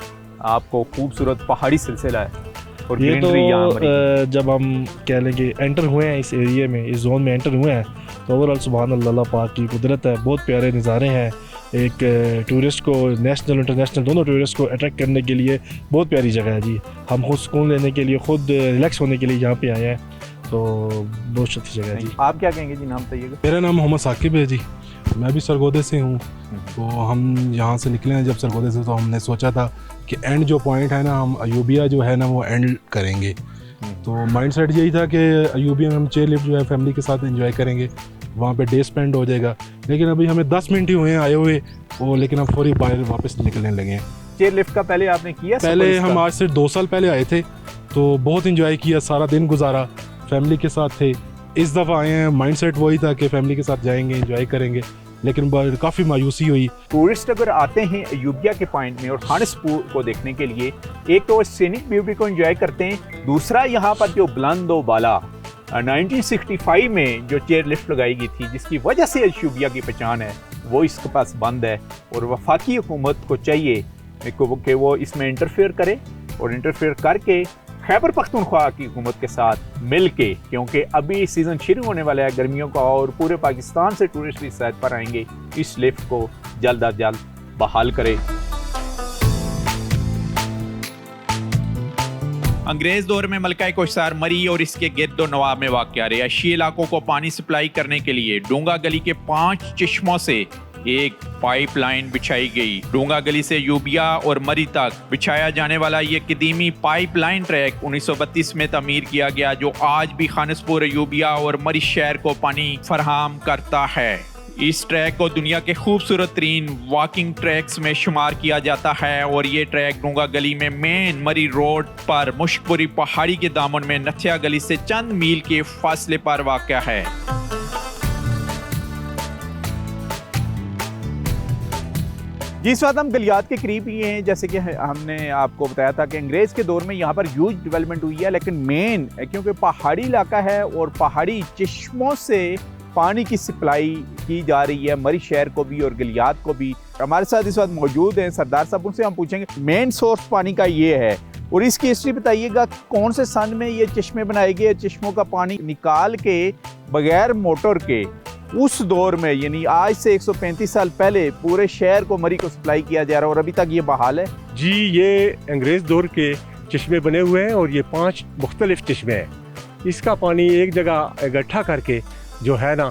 आपको खूबसूरत पहाड़ी सिलसिला है और ये ग्रीनरी यहाँ? जब हम कह लेंगे एंटर हुए हैं इस एरिया में, इस जोन में एंटर हुए हैं, तो ओवरऑल सुभान अल्लाह पाक की कुदरत है, बहुत प्यारे नज़ारे हैं। एक टूरिस्ट को, नेशनल इंटरनेशनल दोनों टूरिस्ट को अट्रैक्ट करने के लिए बहुत प्यारी जगह है जी। हम खुद सुकून लेने के लिए, खुद रिलैक्स होने के लिए यहाँ पे आए हैं, तो बहुत अच्छी जगह है जी। आप क्या कहेंगे जी? नाम बताइएगा? मेरा नाम मोहम्मद साकिब है जी, मैं भी सरगोदे से हूँ। तो हम यहाँ से निकले हैं जब सरगोदे से, तो हमने सोचा था कि एंड जो पॉइंट है ना, हम अयूबिया जो है ना वो एंड करेंगे। तो माइंड सेट यही था कि अयूबिया में हम चेयर लिफ्ट जो है फैमिली के साथ एंजॉय करेंगे, वहाँ पे डे स्पेंड हो जाएगा। लेकिन अभी हमें 10 मिनट ही हुए हैं आए हुए, और लेकिन हम फौरी बाहर वापस निकलने लगे हैं। चेयर लिफ्ट का पहले आपने किया? पहले हम आज से 2 साल पहले आए थे, तो बहुत एंजॉय किया, सारा दिन गुजारा, फैमिली के साथ थे। इस दफ़ा आए हैं, माइंड सेट वही था कि फैमिली के साथ जाएंगे, एंजॉय करेंगे, लेकिन काफ़ी मायूसी हुई। टूरिस्ट अगर आते हैं अयूबिया के पॉइंट में और खानसपुर को देखने के लिए, एक तो सीनिक ब्यूटी को एंजॉय करते हैं, दूसरा यहाँ पर जो बुलंदो बाला 1965 में जो चेयर लिफ्ट लगाई गई थी, जिसकी वजह से अयूबिया की पहचान है, वो इसके पास बंद है। और वफाकी हुकूमत को चाहिए कि वो इसमें इंटरफेयर करे, और इंटरफेयर करके खैबर पख्तूनख्वा की हुकूमत के साथ मिल के, क्योंकि अभी सीज़न शुरू होने वाला है गर्मियों का और पूरे पाकिस्तान से टूरिस्ट इस साइड पर आएंगे, इस लिफ्ट को जल्द अज जल्द बहाल करे। अंग्रेज दौर में मलका कोहिस्तार मरी और इसके गिरदो नवाब में वाक़या रिहायशी इलाकों को पानी सप्लाई करने के लिए डोंगा गली के 5 चश्मों से एक पाइपलाइन बिछाई गई। डोंगा गली से अयूबिया और मरी तक बिछाया जाने वाला ये कदीमी पाइपलाइन ट्रैक 1932 में तमीर किया गया, जो आज भी खानसपुर, अयूबिया और मरी शहर को पानी फराहम करता है। इस ट्रैक को दुनिया के खूबसूरत तरीन वॉकिंग ट्रैक्स में शुमार किया जाता है, और ये ट्रैक डोंगा गली में मेन मरी रोड पर मुश्कपुरी पहाड़ी के दामन में नथिया गली से चंद मील के फासले पर वाक़या है। जी, इस वक्त हम गलियात के करीब ही हैं। जैसे कि हमने आपको बताया था कि अंग्रेज़ के दौर में यहाँ पर ह्यूज डेवलपमेंट हुई है, लेकिन मेन क्योंकि पहाड़ी इलाका है और पहाड़ी चश्मों से पानी की सप्लाई की जा रही है मरी शहर को भी और गलियात को भी। हमारे साथ इस वक्त मौजूद हैं सरदार साहब, उनसे हम पूछेंगे मेन सोर्स पानी का ये है, और इसकी हिस्ट्री बताइएगा, कौन से सन में ये चश्मे बनाए गए, चश्मों का पानी निकाल के बगैर मोटर के उस दौर में, यानी आज से 135 साल पहले पूरे शहर को मरी को सप्लाई किया जा रहा है और अभी तक ये बहाल है? जी, ये अंग्रेज़ दौर के चश्मे बने हुए हैं और ये 5 मुख्तलिफ चश्मे हैं। इसका पानी एक जगह इकट्ठा करके जो है ना,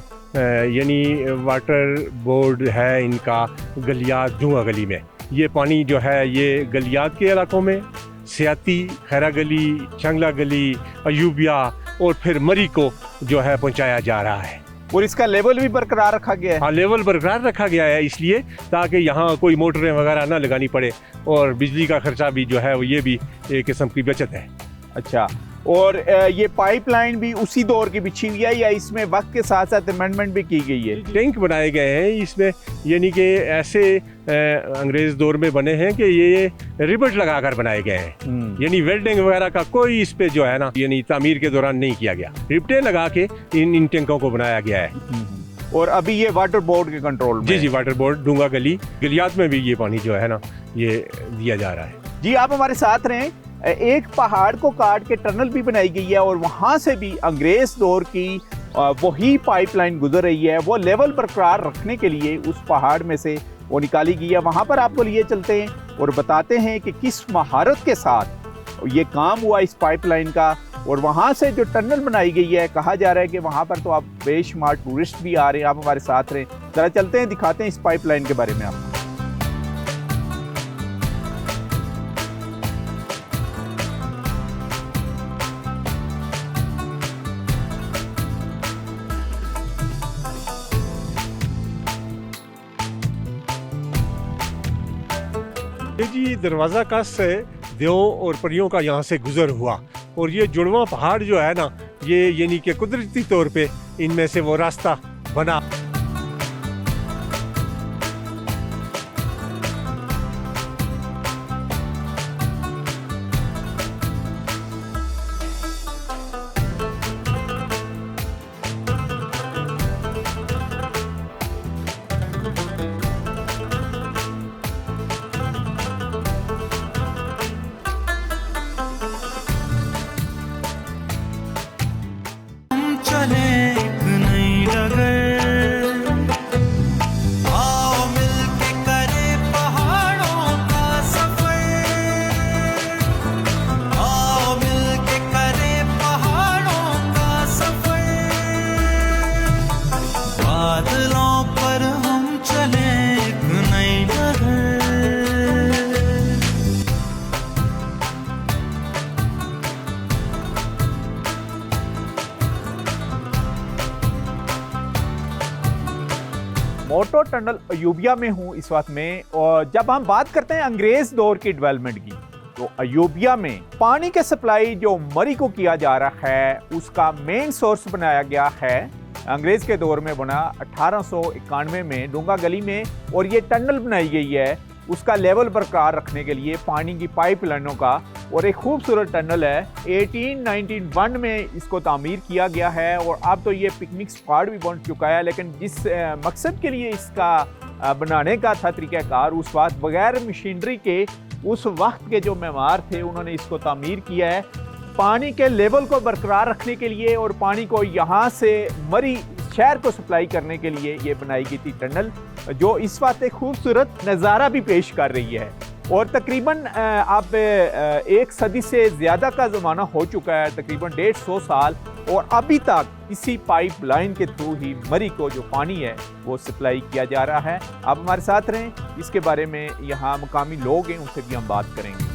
यानी वाटर बोर्ड है इनका गलियात जुआ गली में, ये पानी जो है ये गलियात के इलाकों में सियाती, खैरा गली, चंगला गली, अयूबिया और फिर मरी को जो है पहुंचाया जा रहा है। और इसका लेवल भी बरकरार रखा गया है? हाँ, लेवल बरकरार रखा गया है इसलिए ताकि यहाँ कोई मोटरें वगैरह ना लगानी पड़े, और बिजली का खर्चा भी जो है वो ये भी एक किस्म की बचत है। अच्छा, और ये पाइपलाइन भी उसी दौर की बिछी हुई है या इसमें वक्त के साथ साथ अमेंडमेंट भी की गई है? टैंक बनाए गए हैं इसमें, यानी कि ऐसे अंग्रेज दौर में बने हैं कि ये रिबट लगाकर बनाए गए हैं, यानी वेल्डिंग वगैरह का कोई इस पे जो है ना यानी तामीर के दौरान नहीं किया गया, रिबटें लगा के इन टैंकों को बनाया गया है। और अभी ये वाटर बोर्ड के कंट्रोल में? जी जी, वाटर बोर्ड डूंगा गली गलियात में भी ये पानी जो है ना ये दिया जा रहा है। जी आप हमारे साथ रहें। एक पहाड़ को काट के टनल भी बनाई गई है और वहाँ से भी अंग्रेज दौर की वही पाइपलाइन गुजर रही है। वो लेवल बरकरार रखने के लिए उस पहाड़ में से वो निकाली गई है। वहाँ पर आपको लिए चलते हैं और बताते हैं कि किस महारत के साथ ये काम हुआ इस पाइपलाइन का। और वहाँ से जो टनल बनाई गई है, कहा जा रहा है कि वहाँ पर तो आप बेशुमार टूरिस्ट भी आ रहे हैं। आप हमारे साथ रहें, जरा चलते हैं, दिखाते हैं इस पाइपलाइन के बारे में आपको। जी दरवाज़ा कस से देव और परियों का यहाँ से गुजर हुआ और ये जुड़वा पहाड़ जो है ना ये यानी कि कुदरती तौर पे इनमें से वो रास्ता बना। मोटो टनल अयूबिया में हूँ इस वक्त में। और जब हम बात करते हैं अंग्रेज दौर की डेवलपमेंट की, तो अयूबिया में पानी के सप्लाई जो मरी को किया जा रहा है उसका मेन सोर्स बनाया गया है। अंग्रेज के दौर में बना 1891 में डूंगा गली में, और ये टनल बनाई गई है उसका लेवल बरकरार रखने के लिए पानी की पाइपलाइनों का। और एक खूबसूरत टनल है, 1891 में इसको तामीर किया गया है और अब तो ये पिकनिक स्पॉट भी बन चुका है। लेकिन जिस मकसद के लिए इसका बनाने का था तरीक़ाकार, उस वक्त बगैर मशीनरी के उस वक्त के जो मेमार थे उन्होंने इसको तामीर किया है पानी के लेवल को बरकरार रखने के लिए और पानी को यहाँ से मरी शहर को सप्लाई करने के लिए ये बनाई गई थी टनल, जो इस वक्त एक खूबसूरत नज़ारा भी पेश कर रही है। और तकरीबन अब 1 सदी से ज़्यादा का ज़माना हो चुका है, तकरीबन 150 साल, और अभी तक इसी पाइपलाइन के थ्रू ही मरी को जो पानी है वो सप्लाई किया जा रहा है। आप हमारे साथ रहें, इसके बारे में यहाँ मुकामी लोग हैं उनसे भी हम बात करेंगे।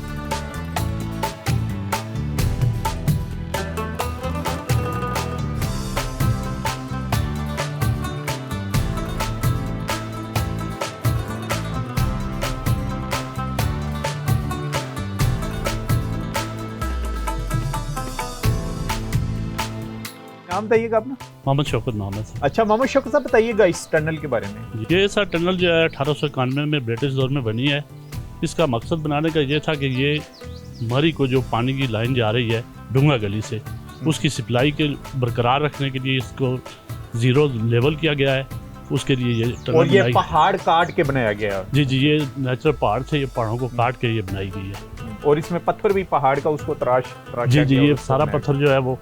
नाम बताइएगा अपना? मोहम्मद शौकत मोहम्मद। अच्छा मोहम्मद शौकत साहब, बताइएगा इस टनल के बारे में। ये सर टनल जो है 1891 में ब्रिटिश दौर में बनी है। इसका मकसद बनाने का ये था कि ये मरी को जो पानी की लाइन जा रही है डूंगा गली से, उसकी सप्लाई के बरकरार रखने के लिए इसको ज़ीरो लेवल किया गया है। उसके लिए ये टनल और ये पहाड़ काट के बनाया गया है? जी जी, ये नेचुरल पहाड़ थे, ये पहाड़ों को काट के ये बनाई गई है। और इसमें पत्थर भी पहाड़ का उसको तराश जी जी, ये सारा पत्थर जो है वो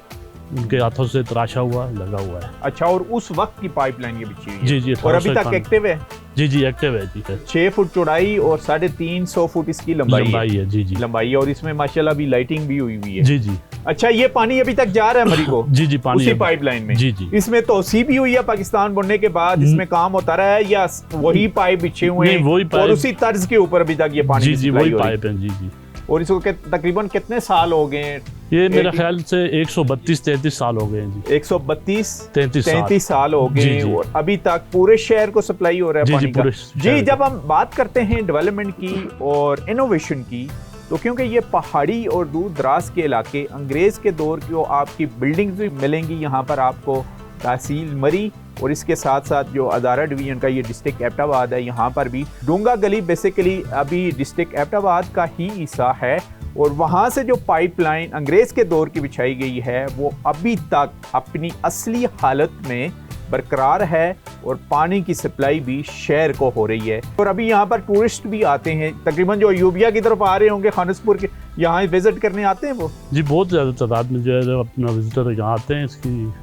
उनके हाथों से तराशा हुआ लगा हुआ है। अच्छा, और उस वक्त की पाइपलाइन ये बिछी हुई है? जी जी, और अभी तक एक्टिव है? जी जी, एक्टिव है जी। 6 फुट चौड़ाई और 350 फुट इसकी लंबाई है। जी जी, लंबाई है। और इसमें माशाल्लाह भी लाइटिंग भी हुई है। जी जी। अच्छा, ये पानी अभी तक जा रहा है मरी को? जी जी, पानी उसी पाइपलाइन में? जी जी। इसमें तोसी भी हुई है पाकिस्तान बनने के बाद? इसमें काम होता रहा है या वही पाइप बिछे हुए हैं और उसी तर्ज के ऊपर अभी तक ये पानी? जी जी, वही पाइप है। जी जी। और इसको तकरीबन कितने साल हो गए? ये मेरा ख्याल से 132-33 साल हो गए हैं जी। 132-33 साल हो गए और अभी तक पूरे शहर को सप्लाई हो रहा है पानी का। जी, जब हम बात करते हैं डेवलपमेंट की और इनोवेशन की, तो क्योंकि ये पहाड़ी और दूर दराज के इलाके, अंग्रेज़ के दौर की आपकी बिल्डिंग्स भी मिलेंगी यहाँ पर आपको, तहसील मरी और इसके साथ साथ जो अदारा डिवीज़न का ये डिस्ट्रिक्ट एबटाबाद है, यहाँ पर भी डोंगा गली बेसिकली अभी डिस्ट्रिक्ट एबटाबाद का ही हिस्सा है। और वहाँ से जो पाइपलाइन अंग्रेज़ के दौर की बिछाई गई है वो अभी तक अपनी असली हालत में बरकरार है और पानी की सप्लाई भी शहर को हो रही है। और अभी यहाँ पर टूरिस्ट भी आते हैं, तकरीबन जो अयूबिया की तरफ आ रहे होंगे खानसपुर के, यहाँ विजिट करने आते हैं वो? जी बहुत ज़्यादा तादाद में जो है अपना विजिटर यहाँ आते हैं इसकी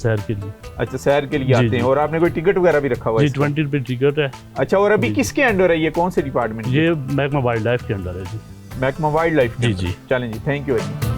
सैर के लिए। अच्छा, सैर के लिए आते हैं। और आपने कोई टिकट वगैरह भी रखा हुआ है? जी 20 रुपये टिकट है। अच्छा, और अभी किसके अंडर है ये, कौन से डिपार्टमेंट? ये महकमा वाइल्ड लाइफ के अंडर है जी। महकमा वाइल्ड लाइफ? जी जी। चलें जी, थैंक यू वेरी मच।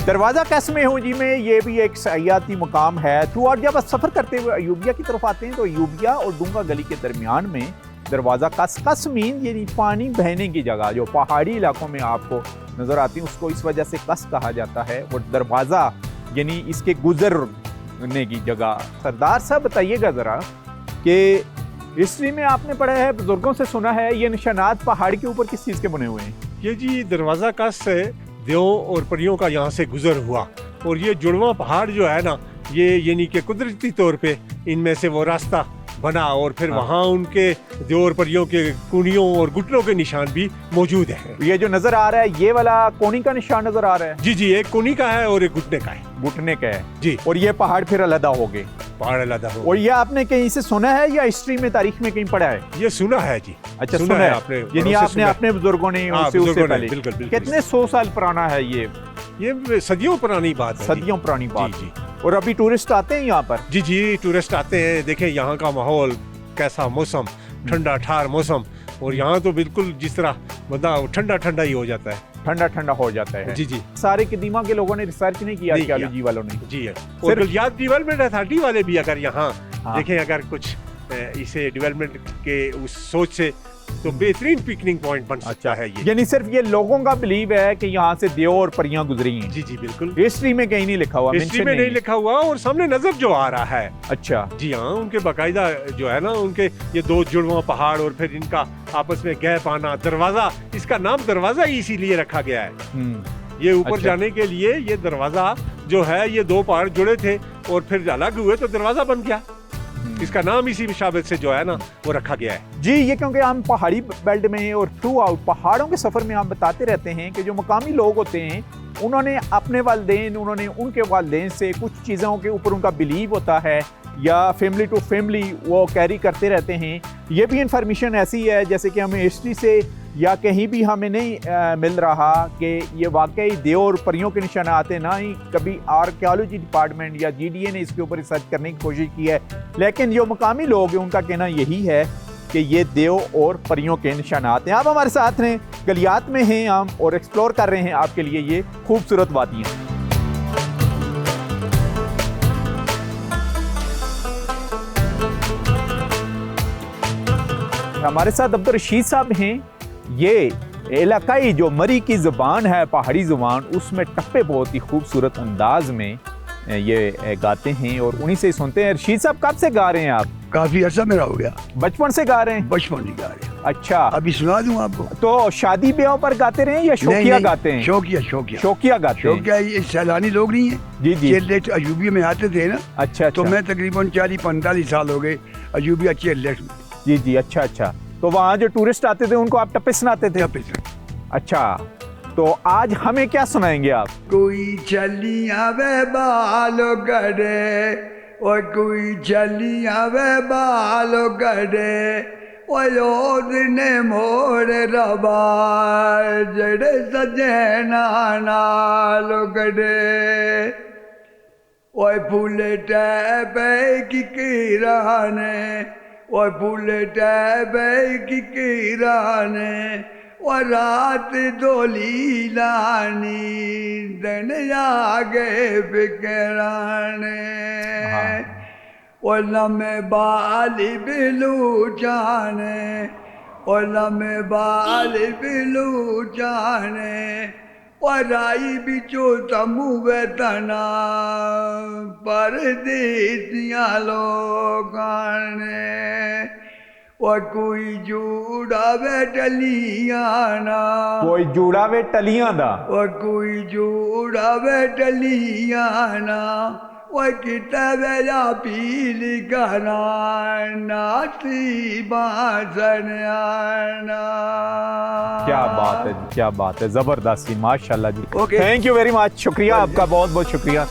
दरवाज़ा कसमे हूजी में ये भी एक सयाती मुकाम है। थ्रू आउट जब आप सफ़र करते हुए अयूबिया की तरफ आते हैं तो अयूबिया और डूंगा गली के दरमियान में दरवाज़ा कस मीन यानी पानी बहने की जगह जो पहाड़ी इलाकों में आपको नज़र आती है उसको इस वजह से कस कहा जाता है। और दरवाज़ा यानी इसके गुजरने की जगह। सरदार साहब बताइएगा ज़रा कि हिस्ट्री में आपने पढ़ा है, बुजुर्गों से सुना है, ये निशानात पहाड़ के ऊपर किस चीज़ के बने हुए हैं? ये जी दरवाज़ा कस से देवों और परियों का यहाँ से गुजर हुआ। और ये जुड़वा पहाड़ जो है ना, ये यानी कि कुदरती तौर पे इनमें से वो रास्ता बना और फिर वहाँ उनके देव और परियों के कूनियों और घुटनों के निशान भी मौजूद है। ये जो नजर आ रहा है ये वाला कोनी का निशान नजर आ रहा है? जी जी, एक कोनी का है और एक घुटने का है। घुटने का है जी। और ये पहाड़ फिर अलग हो गए? पहाड़ अलग हो। और ये आपने कहीं से सुना है या हिस्ट्री में तारीख में कहीं पढ़ा है? ये सुना है जी। अच्छा, सुना है आपने? यानी आपने अपने बुजुर्गों ने उससे पहले? बिल्कुल। कितने 100 साल पुराना है ये सदियों पुरानी बात है। सदियों पुरानी बात जी। और अभी टूरिस्ट आते हैं यहाँ पर? जी जी, टूरिस्ट आते हैं। देखें यहाँ का माहौल कैसा, मौसम ठंडा ठार मौसम। और यहाँ तो बिल्कुल जिस तरह मतलब ठंडा ठंडा ही हो जाता है, ठंडा ठंडा हो जाता है। जी जी। सारे कदीमा के लोगों ने रिसर्च नहीं किया आर्कियोलॉजी वालों ने? जी है। और गलियात डेवलपमेंट अथॉरिटी वाले भी अगर यहाँ देखें, अगर कुछ इसे डेवलपमेंट के उस सोच से तो बेहतरीन पिकनिक पॉइंट बन सकता है ये। यानी सिर्फ ये लोगों का बिलीव है कि यहाँ से देव और परियां गुजरी हैं? जी जी बिल्कुल। हिस्ट्री में कहीं नहीं लिखा हुआ? हिस्ट्री में नहीं लिखा हुआ और सामने नजर जो आ रहा है। अच्छा जी हाँ, उनके बाकायदा जो है ना, उनके ये दो जुड़वा पहाड़ और फिर इनका आपस में गैप आना, दरवाजा, इसका नाम दरवाजा ही इसीलिए रखा गया है। ये ऊपर जाने के लिए ये दरवाजा जो है, ये दो पहाड़ जुड़े थे और फिर अलग हुए तो दरवाजा बन गया। इसका नाम इसी मुशाबत से जो है ना वो रखा गया है जी। ये क्योंकि हम पहाड़ी बेल्ट में और थ्रू आउट पहाड़ों के सफर में हम बताते रहते हैं कि जो मकामी लोग होते हैं उन्होंने अपने वालिदैन, उन्होंने उनके वालिदैन से कुछ चीज़ों के ऊपर उनका बिलीव होता है या फैमिली टू फैमिली वो कैरी करते रहते हैं। ये भी इंफॉर्मेशन ऐसी है जैसे कि हमें हिस्ट्री से या कहीं भी हमें नहीं मिल रहा कि ये वाकई देव और परियों के निशान आते, ना ही कभी आर्कियोलॉजी डिपार्टमेंट या जीडीए ने इसके ऊपर रिसर्च करने की कोशिश की है। लेकिन जो मकामी लोग हैं उनका कहना यही है कि ये देव और परियों के निशानात हैं। आप हमारे साथ हैं, गलियात में हैं हम और एक्सप्लोर कर रहे हैं आपके लिए ये खूबसूरत वादियाँ। हमारे साथ अब्दुल रशीद साहब हैं। ये इलाकाई जो मरी की ज़ुबान है, पहाड़ी ज़ुबान, उसमें टप्पे बहुत ही खूबसूरत अंदाज में ये गाते हैं और उन्हीं से सुनते हैं। रशीद साहब कब से गा रहे हैं आप? काफी अर्सा मेरा हो गया। बचपन से गा रहे हैं? बचपन से गा रहे हैं। अच्छा, अभी सुना दूं आपको? तो शादी ब्याह पर गाते रहे या शौकिया गाते हैं? शौकिया गाते हैं। शौकिया ये सैलानी लोग नहीं है जी जी। चेयरलेट अयूबिया में आते थे ना। अच्छा। तो मैं तकरीबन 40-45 साल हो गए अयूबिया चेयरलेट में। जी जी। अच्छा। तो वहाँ जो टूरिस्ट आते थे उनको आप टप्पे सुनाते थे? अच्छा, तो आज हमें क्या सुनाएंगे आप? कोई चलिया वे बालो गड़े, और कोई चलिया वे बालो गड़े, और ने मोड़ रबा जड़े सजना नालो गड़े, ओए फूले टैबे की किराने, और फूले टैबे की किराने, और रात डोली लानी दिन आगे बिकराने, और लम्बे बाली बिलू जाने, और लमे बाल बिलू जाने और आई बिचो तमु वेतना परदेसिया लोगाने और कोई जुड़ावे टलियाना कोई जुड़ावे टलियां दा और कोई जुड़ावे टलियाना और किताबे या पीली गाना नाती बासनियाना। क्या बात है, क्या बात है, जबरदस्ती, माशाल्लाह जी। Okay. Thank you very much, शुक्रिया आपका, बहुत बहुत शुक्रिया।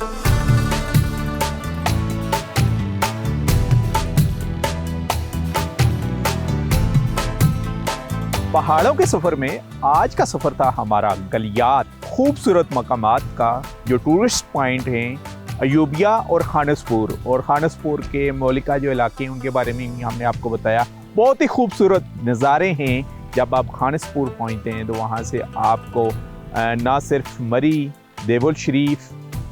पहाड़ों के सफर में आज का सफर था हमारा गलियात, खूबसूरत मकामात का जो टूरिस्ट पॉइंट हैं अयूबिया और खानसपुर के मौलिका जो इलाके हैं उनके बारे में हमने आपको बताया। बहुत ही खूबसूरत नज़ारे हैं। जब आप खानसपुर पहुंचते हैं तो वहाँ से आपको ना सिर्फ मरी, देवल शरीफ,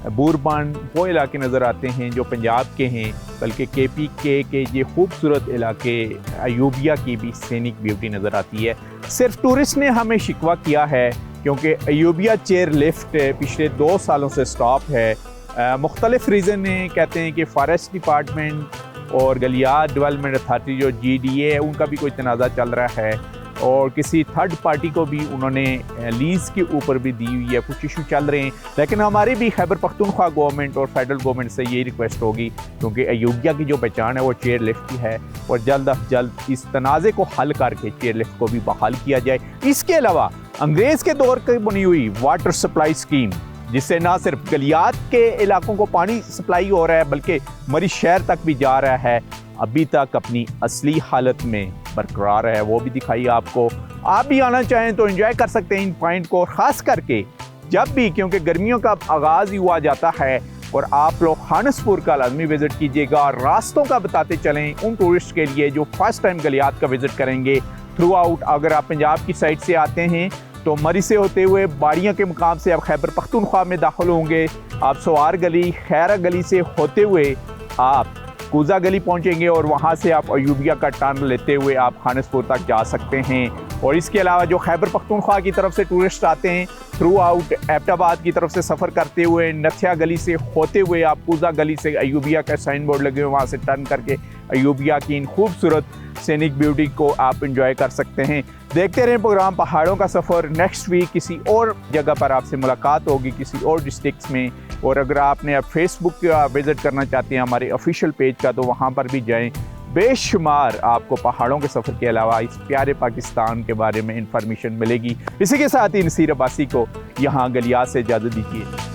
बूरबन वो इलाके नज़र आते हैं जो पंजाब के हैं, बल्कि KPK के ये खूबसूरत इलाके अयूबिया की भी सीनिक ब्यूटी नज़र आती है। सिर्फ टूरिस्ट ने हमें शिकवा किया है क्योंकि अयूबिया चेयर लिफ्ट पिछले 2 सालों से स्टॉप है। मुख्तलिफ रीज़न हैं, कहते हैं कि फॉरेस्ट डिपार्टमेंट और गलियात डेवलपमेंट अथॉरिटी जो GDA है उनका भी कोई तनाज़ा चल रहा है और किसी थर्ड पार्टी को भी उन्होंने लीज़ के ऊपर भी दी हुई है, कुछ इशू चल रहे हैं। लेकिन हमारी भी खैबर पख्तूनख्वा गवर्नमेंट और फेडरल गवर्नमेंट से यही रिक्वेस्ट होगी क्योंकि अयूबिया की जो पहचान है वो चेयर लिफ्ट की है और जल्द अज जल्द इस तनाज़े को हल करके चेयर लिफ्ट को भी बहाल किया जाए। इसके अलावा अंग्रेज़ के दौर की बनी हुई वाटर सप्लाई स्कीम जिससे ना सिर्फ गलियात के इलाकों को पानी सप्लाई हो रहा है बल्कि मरी शहर तक भी जा रहा है, अभी तक अपनी असली हालत में बरकरार है, वो भी दिखाई आपको। आप भी आना चाहें तो एंजॉय कर सकते हैं इन पॉइंट को, ख़ास करके जब भी, क्योंकि गर्मियों का आगाज़ ही हुआ जाता है। और आप लोग खानसपुर का लाजमी विज़िट कीजिएगा। रास्तों का बताते चलें उन टूरिस्ट के लिए जो फर्स्ट टाइम गलियात का विज़िट करेंगे थ्रू आउट। अगर आप पंजाब की साइड से आते हैं तो मरी से होते हुए बाड़ियाँ के मुकाम से आप खैबर पख्तूनख्वा में दाखिल होंगे, आप सवार गली, खैरा गली से होते हुए आप कूजा गली पहुंचेंगे और वहां से आप अयूबिया का टर्न लेते हुए आप खानसपुर तक जा सकते हैं। और इसके अलावा जो खैबर पख्तूनख्वा की तरफ से टूरिस्ट आते हैं थ्रू आउट एबटाबाद की तरफ से सफ़र करते हुए नथिया गली से होते हुए आप कूजा गली से अयूबिया का साइन बोर्ड लगे हुए वहाँ से टर्न करके अयूबिया की इन खूबसूरत सीनिक ब्यूटी को आप इंजॉय कर सकते हैं। देखते रहें प्रोग्राम पहाड़ों का सफ़र। नेक्स्ट वीक किसी और जगह पर आपसे मुलाकात होगी, किसी और डिस्ट्रिक्ट्स में। और अगर आपने अब फेसबुक का विज़िट करना चाहते हैं हमारे ऑफिशियल पेज का तो वहाँ पर भी जाएं। बेशुमार आपको पहाड़ों के सफ़र के अलावा इस प्यारे पाकिस्तान के बारे में इंफॉर्मेशन मिलेगी। इसी के साथ ही नसीर अब्बासी को यहाँ गलियात से इजाज़त दीजिए।